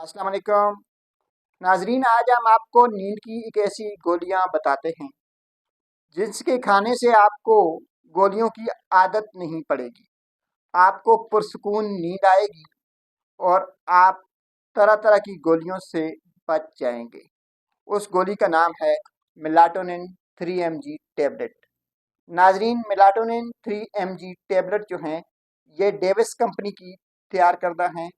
अस्सलाम वालेकुम नाजरीन। आज हम आपको नींद की एक ऐसी गोलियां बताते हैं जिसके खाने से आपको गोलियों की आदत नहीं पड़ेगी। आपको पुरसुकून नींद आएगी और आप तरह तरह की गोलियों से बच जाएंगे। उस गोली का नाम है मेलाटोनिन 3 mg टेबलेट। नाजरीन, मेलाटोनिन 3 mg टेबलेट जो हैं ये डेविस कंपनी की तैयार करदा हैं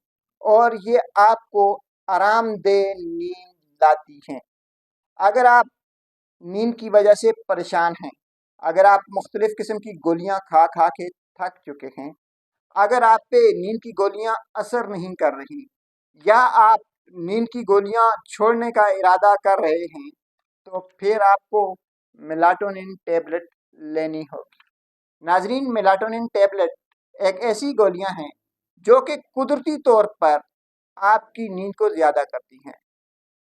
और ये आपको आरामदेह नींद लाती हैं। अगर आप नींद की वजह से परेशान हैं, अगर आप मुख्तलिफ़ किस्म की गोलियां खा खा के थक चुके हैं, अगर आप पे नींद की गोलियां असर नहीं कर रही या आप नींद की गोलियां छोड़ने का इरादा कर रहे हैं, तो फिर आपको मेलाटोनिन टेबलेट लेनी होगी। नाजरीन, मेलाटोनिन टेबलेट एक ऐसी गोलियां हैं जो कि कुदरती तौर पर आपकी नींद को ज़्यादा करती हैं,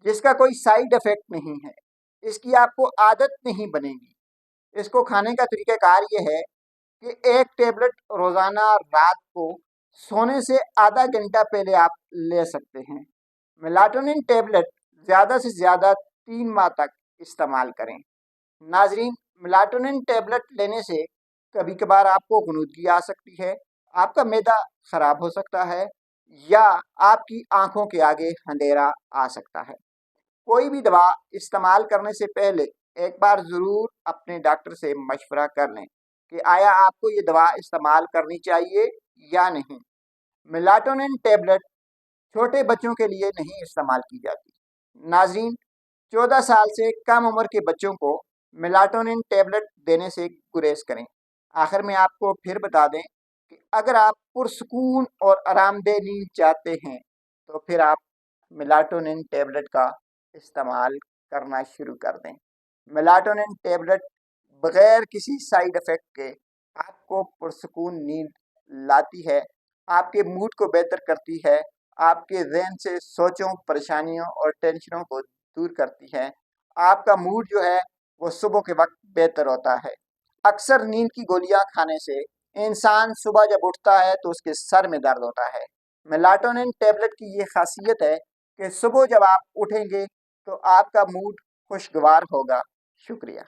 जिसका कोई साइड इफ़ेक्ट नहीं है, इसकी आपको आदत नहीं बनेगी। इसको खाने का तरीक़ाकार ये है कि एक टेबलेट रोज़ाना रात को सोने से आधा घंटा पहले आप ले सकते हैं। मेलाटोनिन टेबलेट ज़्यादा से ज़्यादा 3 माह तक इस्तेमाल करें। नाजरीन, मेलाटोनिन टेबलेट लेने से कभी कभार आपको गनुदगी आ सकती है, आपका मैदा ख़राब हो सकता है या आपकी आंखों के आगे अंधेरा आ सकता है। कोई भी दवा इस्तेमाल करने से पहले एक बार ज़रूर अपने डॉक्टर से मशवरा कर लें कि आया आपको ये दवा इस्तेमाल करनी चाहिए या नहीं। मेलाटोनिन टेबलेट छोटे बच्चों के लिए नहीं इस्तेमाल की जाती। नाजरीन, 14 साल से कम उम्र के बच्चों को मेलाटोनिन टेबलेट देने से गुरेज करें। आखिर में आपको फिर बता दें कि अगर आप पुरसकून और आरामदेह नींद चाहते हैं तो फिर आप मेलाटोनिन टेबलेट का इस्तेमाल करना शुरू कर दें। मेलाटोनिन टेबलेट बग़ैर किसी साइड इफ़ेक्ट के आपको पुरसकून नींद लाती है, आपके मूड को बेहतर करती है, आपके ज़हन से सोचों, परेशानियों और टेंशनों को दूर करती है। आपका मूड जो है वो सुबह के वक्त बेहतर होता है। अक्सर नींद की गोलियां खाने से इंसान सुबह जब उठता है तो उसके सर में दर्द होता है। मेलाटोनिन टेबलेट की ये खासियत है कि सुबह जब आप उठेंगे तो आपका मूड खुशगवार होगा। शुक्रिया।